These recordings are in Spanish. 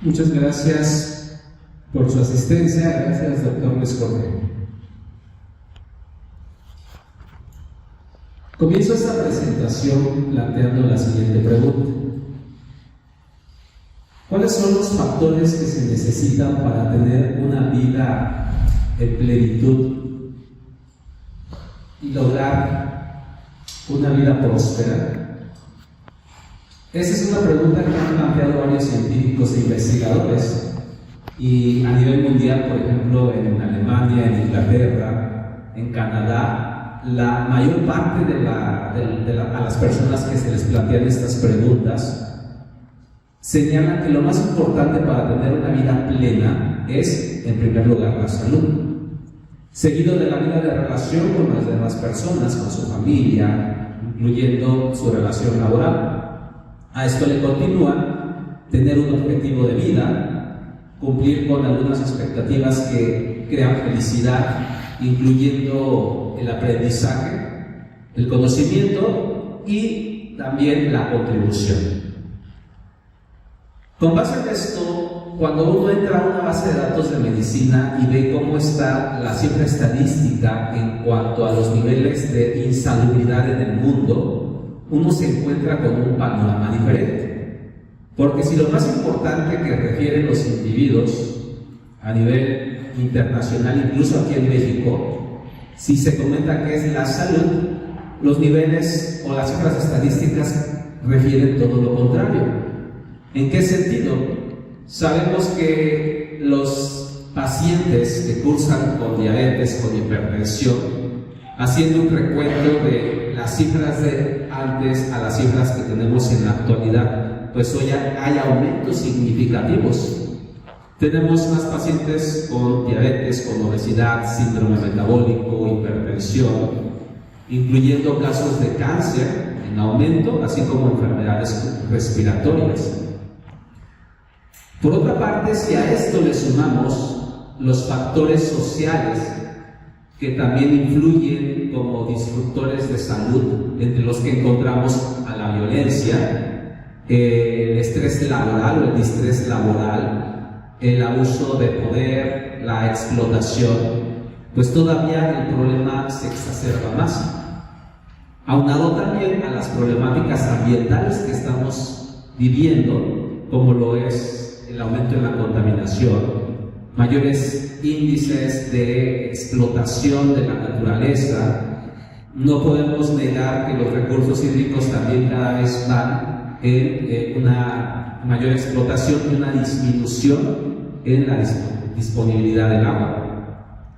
Muchas gracias por su asistencia. Gracias, doctor Luis Cordero. Comienzo esta presentación planteando la siguiente pregunta. ¿Cuáles son los factores que se necesitan para tener una vida en plenitud y lograr una vida próspera? Esa es una pregunta que han planteado varios científicos e investigadores, y a nivel mundial, por ejemplo, en Alemania, en Inglaterra, en Canadá, la mayor parte a las personas que se les plantean estas preguntas señalan que lo más importante para tener una vida plena es, en primer lugar, la salud, seguido de la vida de relación con las demás personas, con su familia, incluyendo su relación laboral. A esto le continúa tener un objetivo de vida, cumplir con algunas expectativas que crean felicidad, incluyendo el aprendizaje, el conocimiento y también la contribución. Con base en esto, cuando uno entra a una base de datos de medicina y ve cómo está la cifra estadística en cuanto a los niveles de insalubridad en el mundo, uno se encuentra con un panorama diferente. Porque si lo más importante que refieren los individuos a nivel internacional, incluso aquí en México, si se comenta que es la salud, los niveles o las cifras estadísticas refieren todo lo contrario. ¿En qué sentido? Sabemos que los pacientes que cursan con diabetes, con hipertensión, haciendo un recuento de las cifras de antes a las cifras que tenemos en la actualidad, pues hoy hay aumentos significativos. Tenemos más pacientes con diabetes, con obesidad, síndrome metabólico, hipertensión, incluyendo casos de cáncer en aumento, así como enfermedades respiratorias. Por otra parte, si a esto le sumamos los factores sociales que también influyen como disruptores de salud, entre los que encontramos a la violencia, el estrés laboral o el distrés laboral, el abuso de poder, la explotación, pues todavía el problema se exacerba más. Aunado también a las problemáticas ambientales que estamos viviendo, como lo es el aumento en la contaminación, mayores índices de explotación de la naturaleza. No podemos negar que los recursos hídricos también cada vez van en una mayor explotación y una disminución en la disponibilidad del agua.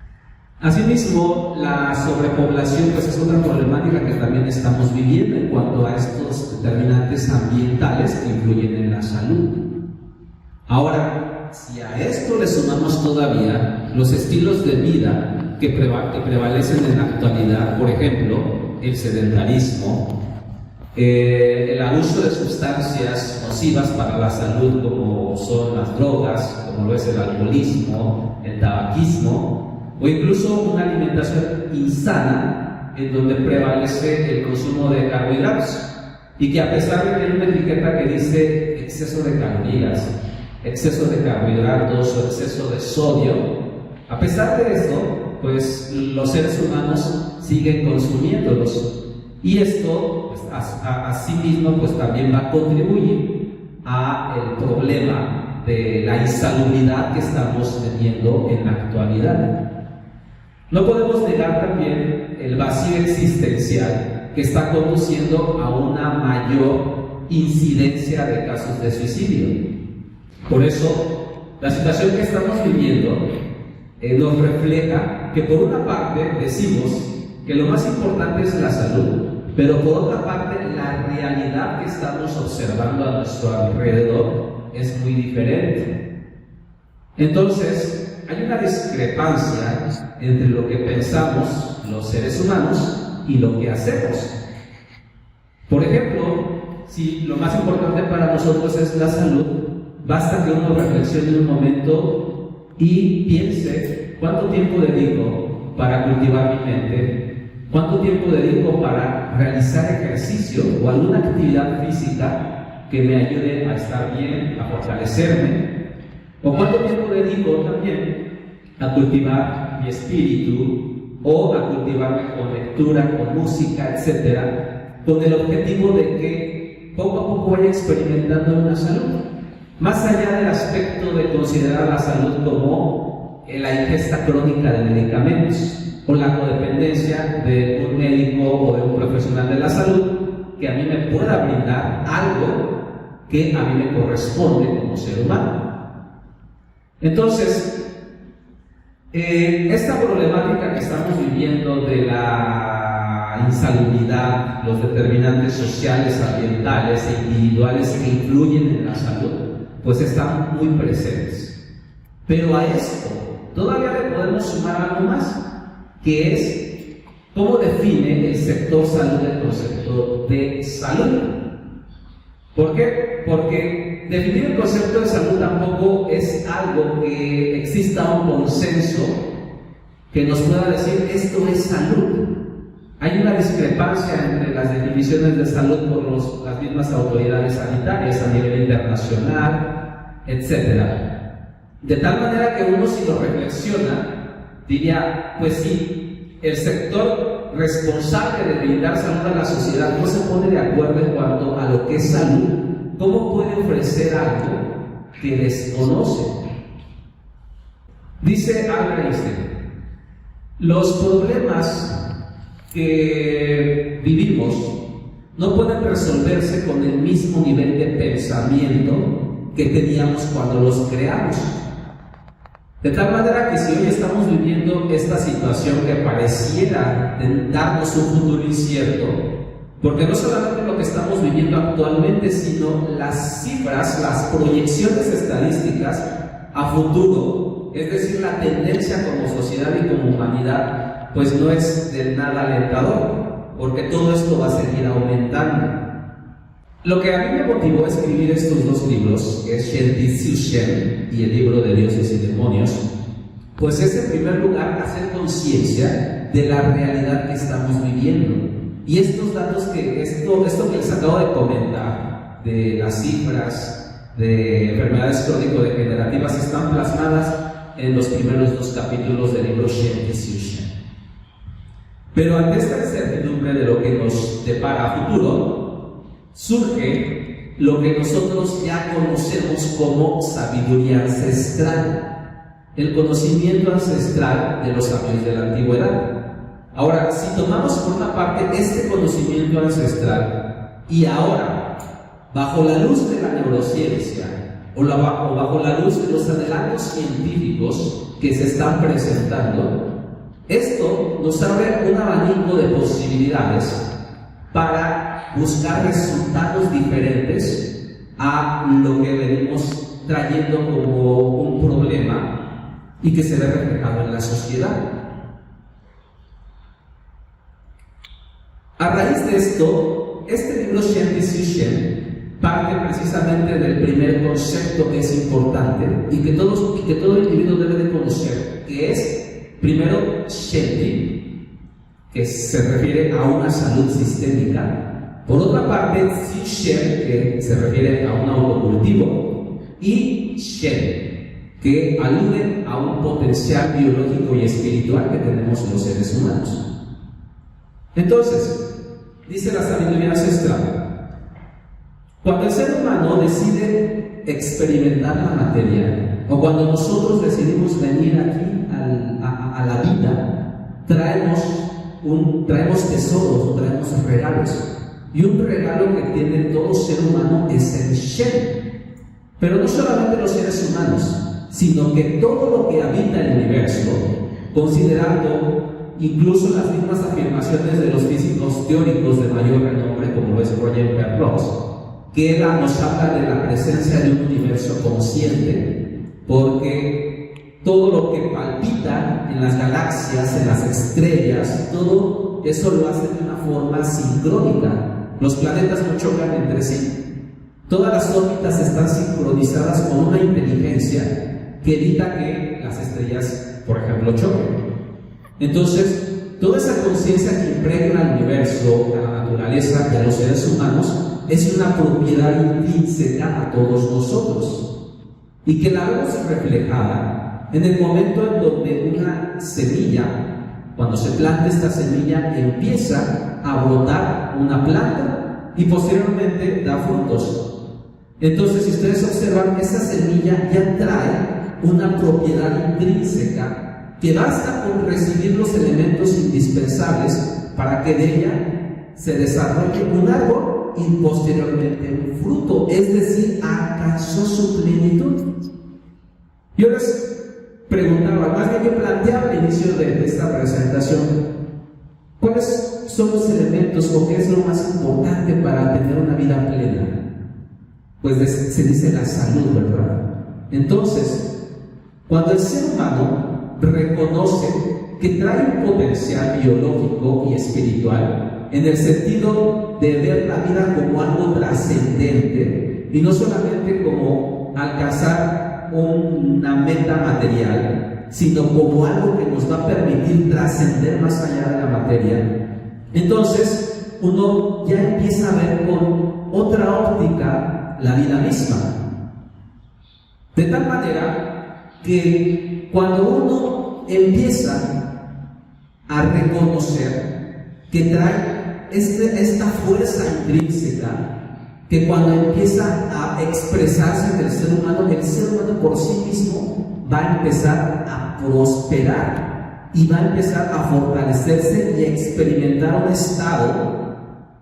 Asimismo, la sobrepoblación pues es otra problemática que también estamos viviendo en cuanto a estos determinantes ambientales que influyen en la salud. Ahora, si a esto le sumamos todavía los estilos de vida que prevalecen en la actualidad, por ejemplo, el sedentarismo, el abuso de sustancias nocivas para la salud como son las drogas, como lo es el alcoholismo, el tabaquismo, o incluso una alimentación insana en donde prevalece el consumo de carbohidratos, y que a pesar de que hay una etiqueta que dice exceso de calorías, exceso de carbohidratos o exceso de sodio, a pesar de esto, pues los seres humanos siguen consumiéndolos, y esto pues, a sí mismo pues también va a contribuir a el problema de la insalubridad que estamos teniendo en la actualidad. No podemos negar también el vacío existencial que está conduciendo a una mayor incidencia de casos de suicidio. Por eso, la situación que estamos viviendo nos refleja que por una parte decimos que lo más importante es la salud, pero por otra parte la realidad que estamos observando a nuestro alrededor es muy diferente. Entonces, hay una discrepancia entre lo que pensamos los seres humanos y lo que hacemos. Por ejemplo, si lo más importante para nosotros es la salud, basta que uno reflexione un momento y piense cuánto tiempo dedico para cultivar mi mente, cuánto tiempo dedico para realizar ejercicio o alguna actividad física que me ayude a estar bien, a fortalecerme, ¿O cuánto tiempo dedico también a cultivar mi espíritu o a cultivarme con lectura, con música, etcétera, con el objetivo de que poco a poco vaya experimentando una salud? Más allá del aspecto de considerar la salud como la ingesta crónica de medicamentos o la codependencia de un médico o de un profesional de la salud que a mí me pueda brindar algo que a mí me corresponde como ser humano. Entonces, esta problemática que estamos viviendo de la insalubridad, los determinantes sociales, ambientales e individuales que influyen en la salud, pues están muy presentes. Pero a esto todavía le podemos sumar algo más, que es cómo define el sector salud el concepto de salud. ¿Por qué? Porque definir el concepto de salud tampoco es algo que exista un consenso que nos pueda decir esto es salud. Hay una discrepancia entre las definiciones de salud por las mismas autoridades sanitarias a nivel internacional, etc. De tal manera que uno, si lo reflexiona, diría, pues sí, el sector responsable de brindar salud a la sociedad no se pone de acuerdo en cuanto a lo que es salud. ¿Cómo puede ofrecer algo que desconoce? Dice Albert Einstein, los problemas que vivimos no pueden resolverse con el mismo nivel de pensamiento que teníamos cuando los creamos. De tal manera que si hoy estamos viviendo esta situación que pareciera darnos un futuro incierto, porque no solamente lo que estamos viviendo actualmente, sino las cifras, las proyecciones estadísticas a futuro, es decir, la tendencia como sociedad y como humanidad, pues no es del nada alentador, porque todo esto va a seguir aumentando. Lo que a mí me motivó a escribir estos dos libros, que es Shen Tzu Shen y el libro de Dioses y Demonios, pues es en primer lugar hacer conciencia de la realidad que estamos viviendo. Y estos datos esto que les acabo de comentar, de las cifras de enfermedades crónico-degenerativas, están plasmadas en los primeros dos capítulos del libro Shen Tzu Shen. Pero ante esta incertidumbre de lo que nos depara a futuro, surge lo que nosotros ya conocemos como sabiduría ancestral, el conocimiento ancestral de los sabios de la antigüedad. Ahora, si tomamos por una parte este conocimiento ancestral y ahora, bajo la luz de la neurociencia o bajo la luz de los adelantos científicos que se están presentando, esto nos abre un abanico de posibilidades para buscar resultados diferentes a lo que venimos trayendo como un problema y que se ve reflejado en la sociedad. A raíz de esto, este libro Shen Tzu Shen parte precisamente del primer concepto que es importante y que todo individuo debe de conocer, que es, primero, Shen, que se refiere a una salud sistémica. Por otra parte, Tzu Shen, que se refiere a un autocultivo, y Shen, que alude a un potencial biológico y espiritual que tenemos los seres humanos. Entonces, dice la sabiduría ancestral, cuando el ser humano decide experimentar la materia, o cuando nosotros decidimos venir aquí a la vida, traemos tesoros, traemos regalos. Y un regalo que tiene todo ser humano es el Shen. Pero no solamente los seres humanos, sino que todo lo que habita el universo, considerando incluso las mismas afirmaciones de los físicos teóricos de mayor renombre, como lo es Roger Penrose, que nos habla de la presencia de un universo consciente, porque todo lo que palpita en las galaxias, en las estrellas, todo eso lo hace de una forma sincrónica. Los planetas no chocan entre sí. Todas las órbitas están sincronizadas con una inteligencia que evita que las estrellas, por ejemplo, choquen. Entonces, toda esa conciencia que impregna al universo, a la naturaleza y a los seres humanos es una propiedad intrínseca a todos nosotros. y que la vemos reflejada en el momento en donde una semilla, cuando se planta esta semilla, empieza a brotar una planta y posteriormente da frutos. Entonces, si ustedes observan, esa semilla ya trae una propiedad intrínseca que basta con recibir los elementos indispensables para que de ella se desarrolle un árbol y posteriormente un fruto, es decir, alcanzó su plenitud. Yo les preguntaba, más bien yo planteaba al inicio de esta presentación, ¿cuáles son los elementos o qué es lo más importante para tener una vida plena? Pues se dice la salud, ¿verdad? Entonces, cuando el ser humano reconoce que trae un potencial biológico y espiritual, en el sentido de ver la vida como algo trascendente y no solamente como alcanzar una meta material, sino como algo que nos va a permitir trascender más allá de la materia, entonces uno ya empieza a ver con otra óptica la vida misma. De tal manera que cuando uno empieza a reconocer que trae esta fuerza intrínseca, que cuando empieza a expresarse en el ser humano por sí mismo va a empezar a prosperar y va a empezar a fortalecerse y a experimentar un estado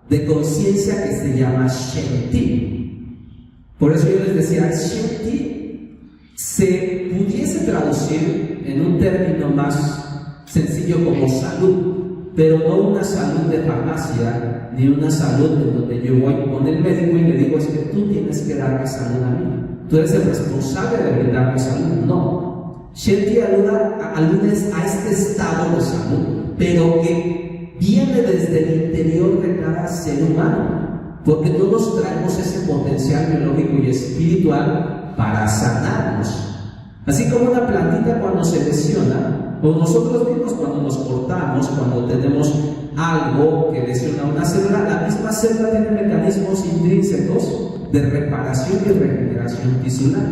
de conciencia que se llama Shanti. Por eso yo les decía, Shanti se pudiese traducir en un término más sencillo como salud, pero no una salud de farmacia, ni una salud en donde yo voy con el médico y le digo, es que tú tienes que darme salud a mí, tú eres el responsable de brindarme salud. No, Shanti aluda a este estado de salud, pero que viene desde el interior de cada ser humano, porque todos traemos ese potencial biológico y espiritual para sanarnos. Así como una plantita cuando se lesiona, o nosotros mismos cuando nos cortamos, cuando tenemos algo que lesiona una célula, la misma célula tiene mecanismos intrínsecos de reparación y regeneración tisular.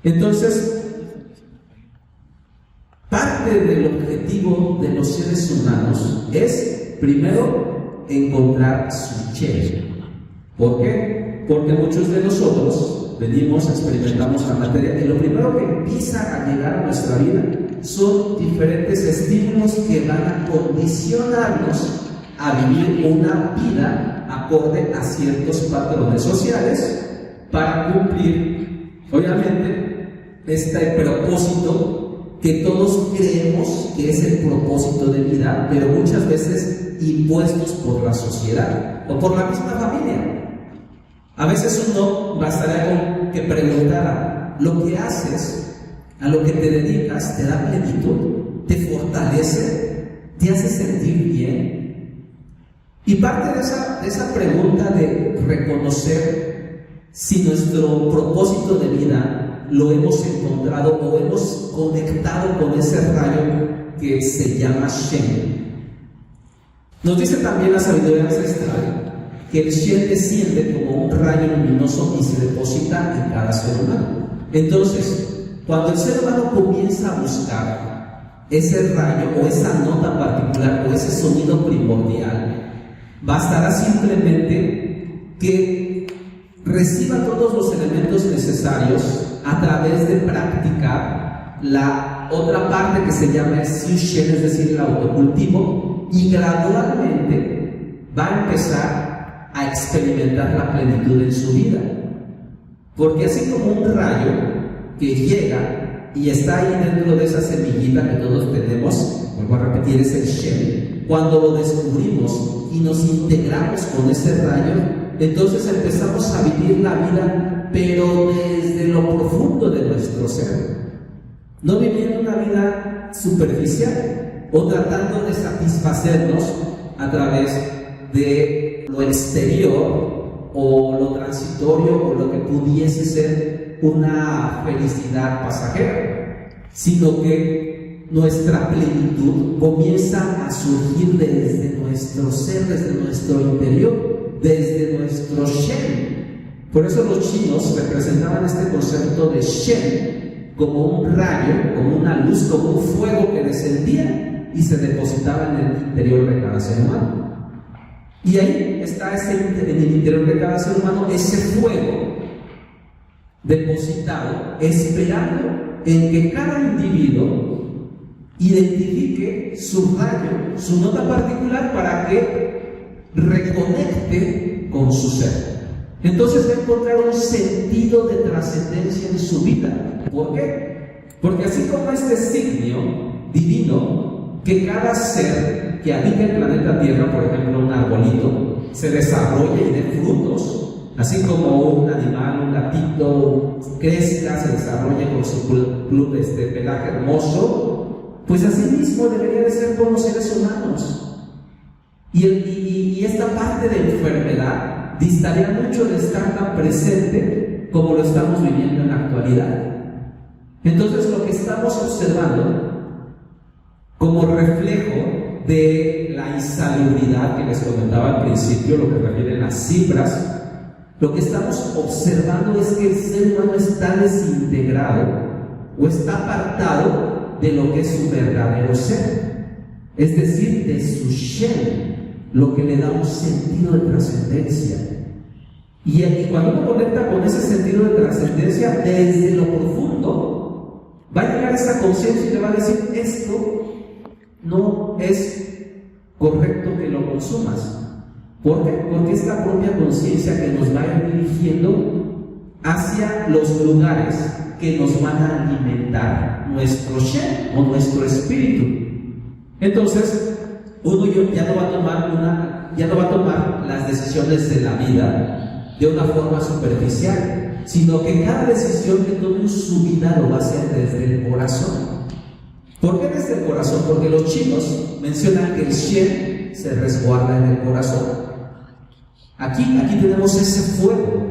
Entonces, parte del objetivo de los seres humanos es, primero, encontrar su Che. ¿Por qué? Porque muchos de nosotros venimos, experimentamos la materia y lo primero que empieza a llegar a nuestra vida son diferentes estímulos que van a condicionarnos a vivir una vida acorde a ciertos patrones sociales para cumplir, obviamente, este propósito que todos creemos que es el propósito de vida, pero muchas veces impuestos por la sociedad o por la misma familia. A veces uno bastaría con que preguntara, ¿lo que haces, a lo que te dedicas, te da plenitud, te fortalece, te hace sentir bien? Y parte de esa pregunta de reconocer si nuestro propósito de vida lo hemos encontrado o hemos conectado con ese rayo que se llama Shen. Nos dice también la sabiduría ancestral que el Shen desciende como un rayo luminoso y se deposita en cada ser humano. Entonces, cuando el ser humano comienza a buscar ese rayo o esa nota particular o ese sonido primordial, bastará simplemente que reciba todos los elementos necesarios a través de practicar la otra parte que se llama el Xiu Shen, es decir, el autocultivo, y gradualmente va a empezar a experimentar la plenitud en su vida. Porque así como un rayo que llega y está ahí dentro de esa semillita que todos tenemos, vuelvo a repetir, es el Shen, cuando lo descubrimos y nos integramos con ese rayo, entonces empezamos a vivir la vida, pero desde lo profundo de nuestro ser, no viviendo una vida superficial o tratando de satisfacernos a través de lo exterior o lo transitorio o lo que pudiese ser una felicidad pasajera, sino que nuestra plenitud comienza a surgir desde nuestro ser, desde nuestro interior, desde nuestro Shen, Por eso los chinos representaban este concepto de Shen como un rayo, como una luz, como un fuego que descendía y se depositaba en el interior de cada ser humano. Y ahí está en el interior de cada ser humano ese fuego depositado, esperando en que cada individuo identifique su rayo, su nota particular para que reconecte con su ser. Entonces va a encontrar un sentido de trascendencia en su vida. ¿Por qué? Porque así como este signo divino, que cada ser que habita el planeta Tierra, por ejemplo un arbolito, se desarrolla y dé frutos, así como un animal, un gatito, crezca, se desarrolla con su pelaje hermoso, pues así mismo debería de ser con los seres humanos. Y esta parte de enfermedad distaría mucho de estar tan presente como lo estamos viviendo en la actualidad. Entonces lo que estamos observando como reflejo de la insalubridad que les comentaba al principio, lo que refieren las cifras, lo que estamos observando es que el ser humano está desintegrado o está apartado de lo que es su verdadero ser, es decir, de su Shen, lo que le da un sentido de trascendencia. Y cuando uno conecta con ese sentido de trascendencia desde lo profundo, va a llegar a esa conciencia y le va a decir: esto no es correcto que lo consumas. ¿Por qué? Porque es la propia conciencia que nos va a ir dirigiendo hacia los lugares que nos van a alimentar nuestro Shen o nuestro espíritu. Entonces, uno ya no va a tomar las decisiones de la vida de una forma superficial, sino que cada decisión que tome en su vida lo va a hacer desde el corazón. ¿Por qué desde el corazón? Porque los chinos mencionan que el Shen se resguarda en el corazón. Aquí tenemos ese fuego.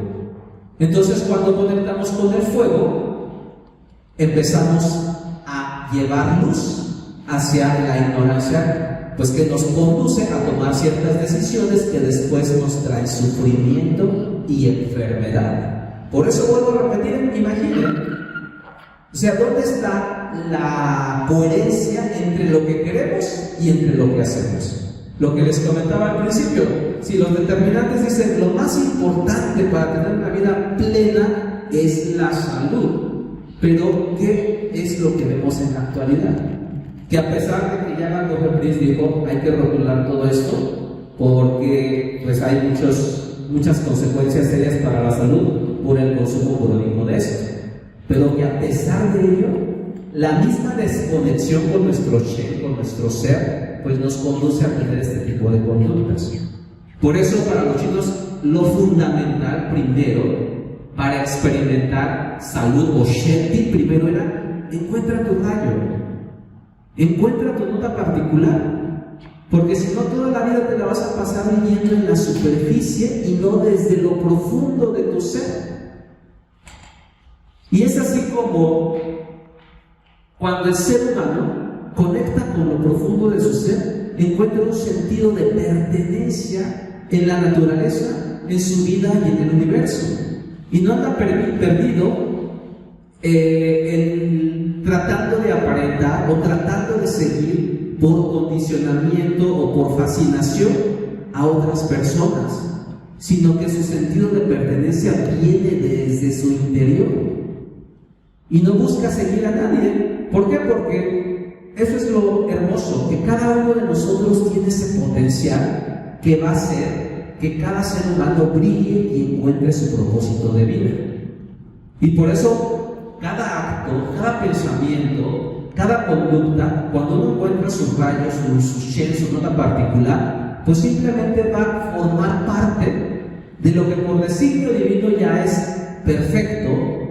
Entonces, cuando conectamos con el fuego, empezamos a llevar luz hacia la ignorancia, pues que nos conduce a tomar ciertas decisiones que después nos traen sufrimiento y enfermedad. Por eso vuelvo a repetir, imaginen, o sea, ¿dónde está la coherencia entre lo que queremos y entre lo que hacemos? Lo que les comentaba al principio, si los determinantes dicen lo más importante para tener una vida plena es la salud, pero ¿qué es lo que vemos en la actualidad? Que a pesar de que ya Gandhi Prince dijo hay que rotular todo esto porque pues hay muchas consecuencias serias para la salud por el consumo crónico de esto, pero que a pesar de ello, la misma desconexión con nuestro Shen, con nuestro ser, pues nos conduce a tener este tipo de conductas. Por eso para los chinos lo fundamental primero para experimentar salud o Shen primero era: encuentra tu rayo, encuentra tu nota particular, porque si no toda la vida te la vas a pasar viviendo en la superficie y no desde lo profundo de tu ser. Y es así como cuando el ser humano conecta con lo profundo de su ser, encuentra un sentido de pertenencia en la naturaleza, en su vida y en el universo, y no anda perdido tratando de aparentar o tratando de seguir por condicionamiento o por fascinación a otras personas, sino que su sentido de pertenencia viene desde su interior y no busca seguir a nadie. ¿Por qué? Porque eso es lo hermoso, que cada uno de nosotros tiene ese potencial que va a hacer que cada ser humano brille y encuentre su propósito de vida. Y por eso cada acto, cada pensamiento, cada conducta, cuando uno encuentra sus rayos, su Shen, su nota particular, pues simplemente va a formar parte de lo que por designio divino ya es perfecto,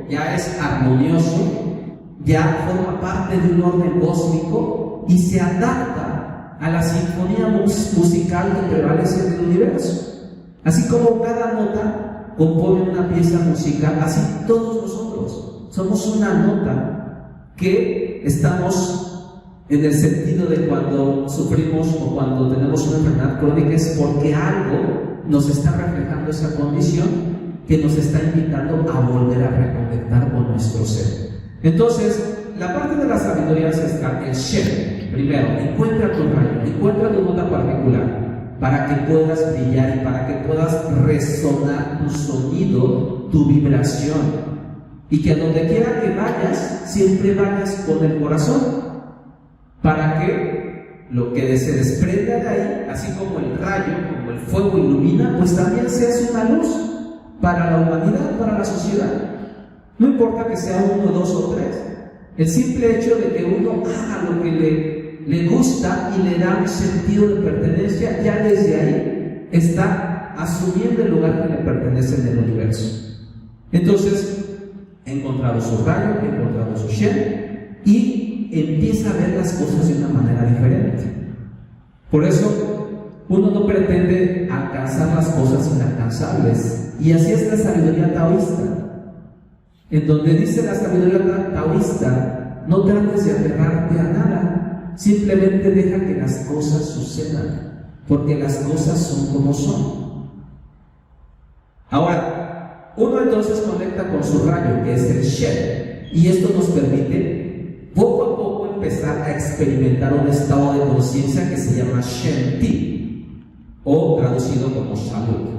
ya es armonioso, ya forma parte de un orden cósmico y se adapta a la sinfonía musical que prevalece en el universo. Así como cada nota compone una pieza musical, así todos nosotros somos una nota que estamos en el sentido de cuando sufrimos o cuando tenemos una enfermedad crónica es porque algo nos está reflejando esa condición que nos está invitando a volver a reconectar con nuestro ser. Entonces, la parte de la sabiduría ancestral, el Shen, primero, encuentra tu rayo, encuentra tu nota particular, para que puedas brillar y para que puedas resonar tu sonido, tu vibración, y que a donde quiera que vayas, siempre vayas con el corazón, para que lo que se desprenda de ahí, así como el rayo, como el fuego ilumina, pues también seas una luz para la humanidad, para la sociedad. No importa que sea uno, dos o tres. El simple hecho de que uno haga lo que le gusta y le da un sentido de pertenencia, ya desde ahí está asumiendo el lugar que le pertenece en el universo. Entonces, he encontrado su rayo, he encontrado su Shen y empieza a ver las cosas de una manera diferente. Por eso, uno no pretende alcanzar las cosas inalcanzables, y así es la sabiduría taoísta, en donde dice la sabiduría taoísta: no trates de aferrarte a nada, simplemente deja que las cosas sucedan, porque las cosas son como son. Ahora, uno entonces conecta con su rayo, que es el Shen, y esto nos permite poco a poco empezar a experimentar un estado de conciencia que se llama Shen Ti, o traducido como salud.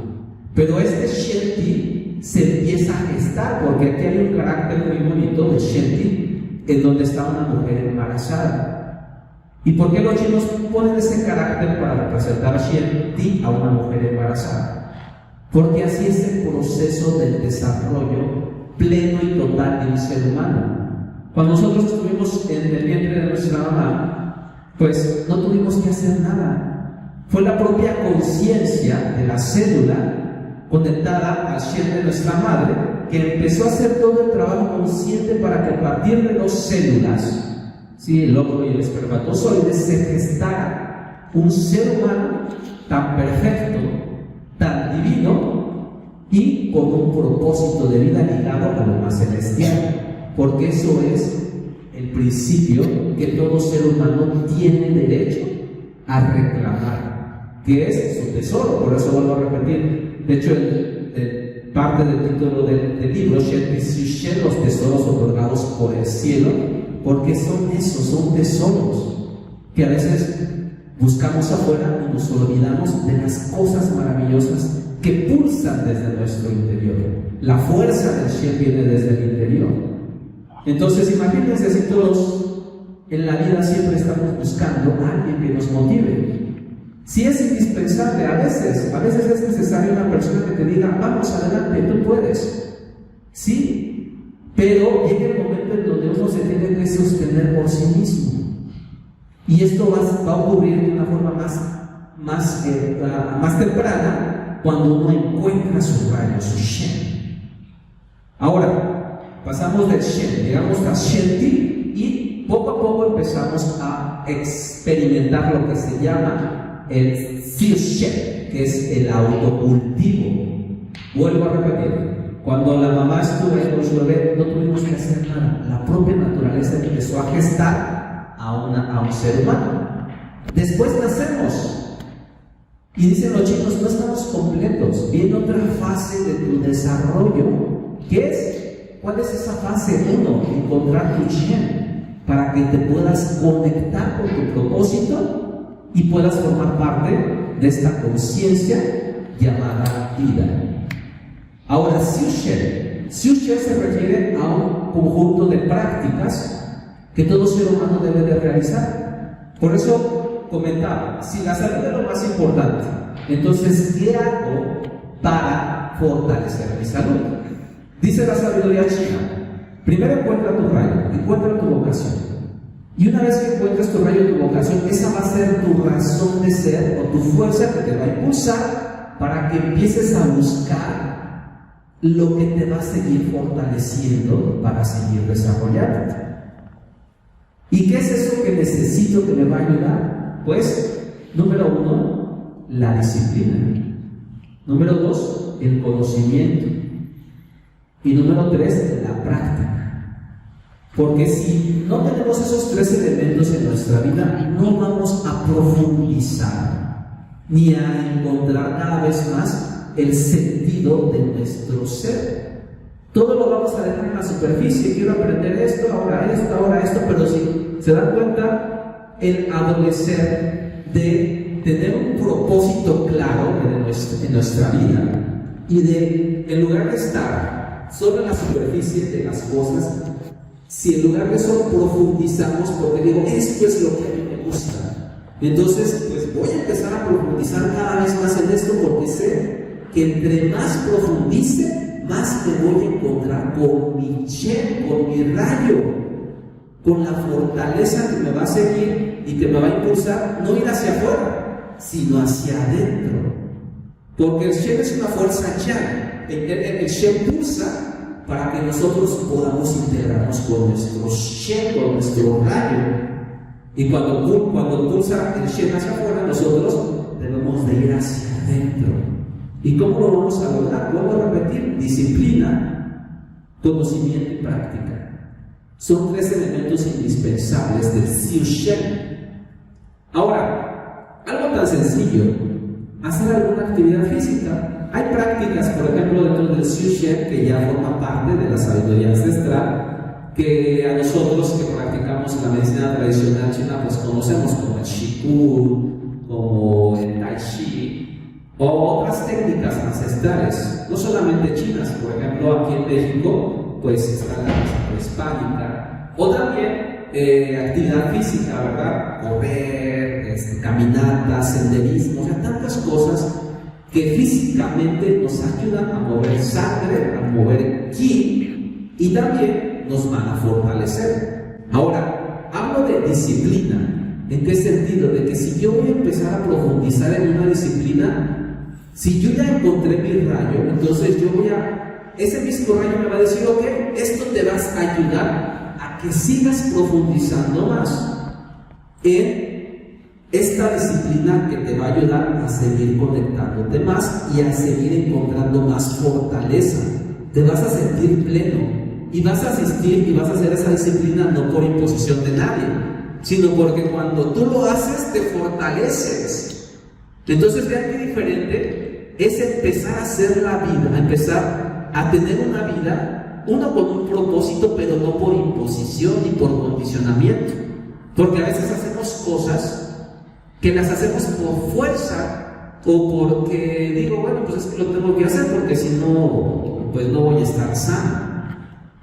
Pero este Shen Ti se empieza a gestar, porque aquí hay un carácter muy bonito de Shen Ti, en donde está una mujer embarazada. ¿Y por qué los chinos ponen ese carácter para representar Shen Ti a una mujer embarazada? Porque así es el proceso del desarrollo pleno y total de un ser humano. Cuando nosotros estuvimos en el vientre de nuestra mamá, pues no tuvimos que hacer nada. Fue la propia conciencia de la célula conectada al Shen de nuestra madre que empezó a hacer todo el trabajo consciente para que a partir de 2 células, ¿sí?, el óvulo y el espermatozoide, se gestara un ser humano tan perfecto, tan divino y con un propósito de vida ligado a lo más celestial, porque eso es el principio que todo ser humano tiene derecho a reclamar, que es su tesoro. Por eso vuelvo a repetir, de hecho parte del título del libro, Shen Ti Shen, los tesoros otorgados por el cielo, porque son esos, son tesoros que a veces buscamos afuera y nos olvidamos de las cosas maravillosas que pulsan desde nuestro interior. La fuerza del Shen viene desde el interior. Entonces, imagínense si todos en la vida siempre estamos buscando a alguien que nos motive. Si es indispensable, a veces es necesaria una persona que te diga: vamos adelante, tú puedes. Sí, pero llega el momento en donde uno se tiene que sostener por sí mismo. Y esto va a ocurrir de una forma más temprana, cuando uno encuentra su rayo, su Shen. Ahora, pasamos del Shen, llegamos a Shen Ti, y poco a poco empezamos a experimentar lo que se llama el Xiu Shen, que es el autocultivo. Vuelvo a repetir, cuando la mamá estuvo ahí con su bebé, no tuvimos que hacer nada. La propia naturaleza empezó a gestar a un ser humano. Después nacemos, y dicen los chicos: no estamos completos, viene otra fase de tu desarrollo. ¿Qué es? ¿Cuál es esa fase? 1, encontrar tu Shen, para que te puedas conectar con tu propósito y puedas formar parte de esta conciencia llamada vida. Ahora, Xiu Shen se refiere a un conjunto de prácticas que todo ser humano debe de realizar. Por eso comentaba, si la salud es lo más importante, entonces, ¿qué hago para fortalecer mi salud? Dice la sabiduría china: primero encuentra tu rayo, encuentra tu vocación. Y una vez que encuentres tu rayo y tu vocación, esa va a ser tu razón de ser o tu fuerza que te va a impulsar para que empieces a buscar lo que te va a seguir fortaleciendo para seguir desarrollándote. ¿Y qué es eso que necesito que me va a ayudar? Pues, número 1, la disciplina. Número 2, el conocimiento. Y número 3, la práctica. Porque si no tenemos esos 3 elementos en nuestra vida, no vamos a profundizar ni a encontrar cada vez más el sentido de nuestro ser. Todo lo vamos a dejar en la superficie. Quiero aprender esto, ahora esto, pero si se dan cuenta, el adolecer de tener un propósito claro en nuestra vida y de, en lugar de estar solo en la superficie de las cosas, si en lugar de eso profundizamos, porque digo, esto es lo que a mí me gusta, entonces pues voy a empezar a profundizar cada vez más en esto, porque sé que entre más profundice, más me voy a encontrar con mi Shem, con mi rayo, con la fortaleza que me va a seguir y que me va a impulsar, no ir hacia afuera, sino hacia adentro. Porque el Shem es una fuerza Yang. El Shem pulsa para que nosotros podamos integrarnos con nuestro Shem, con nuestro rayo. Y cuando pulsa el Shem hacia afuera, nosotros debemos de ir hacia adentro. ¿Y cómo lo vamos a lograr? Vuelvo a repetir: disciplina, conocimiento y práctica. Son 3 elementos indispensables del Siu Shem. Ahora, algo tan sencillo, hacer alguna actividad física. Hay prácticas, por ejemplo, dentro del Siu Shem, que ya forman parte de la sabiduría ancestral, que a nosotros que practicamos la medicina tradicional china, pues conocemos, como el Qigong, como el Tai Chi, o otras técnicas ancestrales, no solamente chinas. Por ejemplo, aquí en México, pues está la danza prehispánica, o también actividad física, ¿verdad? Correr, caminatas, senderismo, o sea, tantas cosas que físicamente nos ayudan a mover sangre, a mover ki, y también nos van a fortalecer. Ahora, hablo de disciplina. ¿En qué sentido? De que si yo voy a empezar a profundizar en una disciplina, si yo ya encontré mi rayo, entonces ese mismo rayo me va a decir, ok, esto te vas a ayudar a que sigas profundizando más en esta disciplina, que te va a ayudar a seguir conectándote más y a seguir encontrando más fortaleza. Te vas a sentir pleno y vas a asistir y vas a hacer esa disciplina no por imposición de nadie, sino porque cuando tú lo haces te fortaleces. Entonces vean qué diferente es empezar a hacer la vida, a empezar a tener una vida, uno con un propósito, pero no por imposición ni por condicionamiento. Porque a veces hacemos cosas que las hacemos por fuerza, o porque digo, bueno, pues es que lo tengo que hacer, porque si no, pues no voy a estar sano.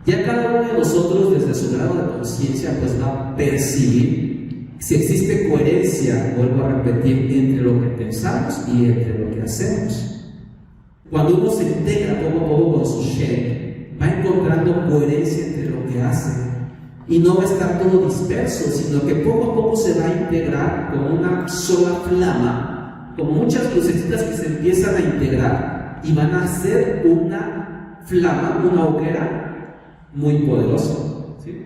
Ya cada uno de nosotros, desde su grado de conciencia, pues va a percibir si existe coherencia, vuelvo a repetir, entre lo que pensamos y entre lo que hacemos. Cuando uno se integra poco a poco con su Shem, va encontrando coherencia entre lo que hace, y no va a estar todo disperso, sino que poco a poco se va a integrar con una sola flama, como muchas lucecitas que se empiezan a integrar y van a hacer una flama, una hoguera muy poderosa, ¿sí?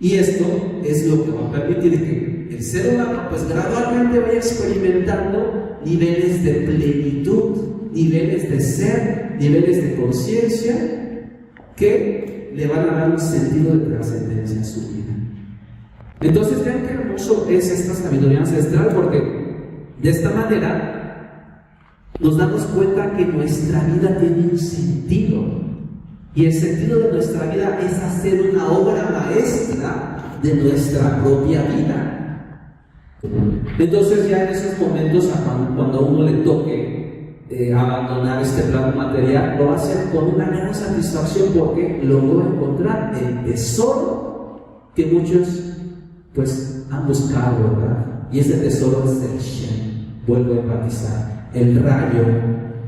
Y esto es lo que va a permitir que el ser humano pues gradualmente vaya experimentando niveles de plenitud, niveles de ser, niveles de conciencia que le van a dar un sentido de trascendencia a su vida. Entonces vean qué hermoso es esta sabiduría ancestral, porque de esta manera nos damos cuenta que nuestra vida tiene un sentido. Y el sentido de nuestra vida es hacer una obra maestra de nuestra propia vida. Entonces ya en esos momentos, cuando a uno le toque abandonar este plano material, lo va a hacer con una gran satisfacción, porque logró encontrar el tesoro que muchos pues han buscado, ¿verdad? Y ese tesoro es el Shem. Vuelvo a enfatizar: el rayo,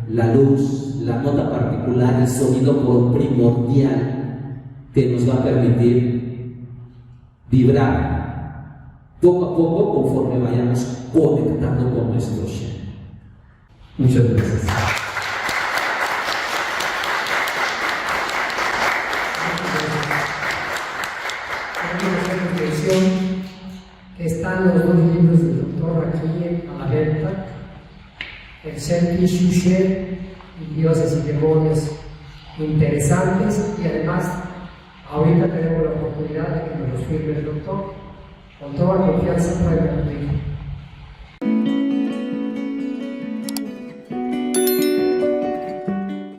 la luz, la nota particular, el sonido primordial que nos va a permitir vibrar poco a poco conforme vayamos conectando con nuestro Shem. Muchas gracias. Que están los 2 libros del doctor aquí a la venta: el Shen Siu Shem y Dioses y Demonios, interesantes, y además ahorita tenemos la oportunidad de que nos los firme el doctor. Con toda confianza pueden pedir.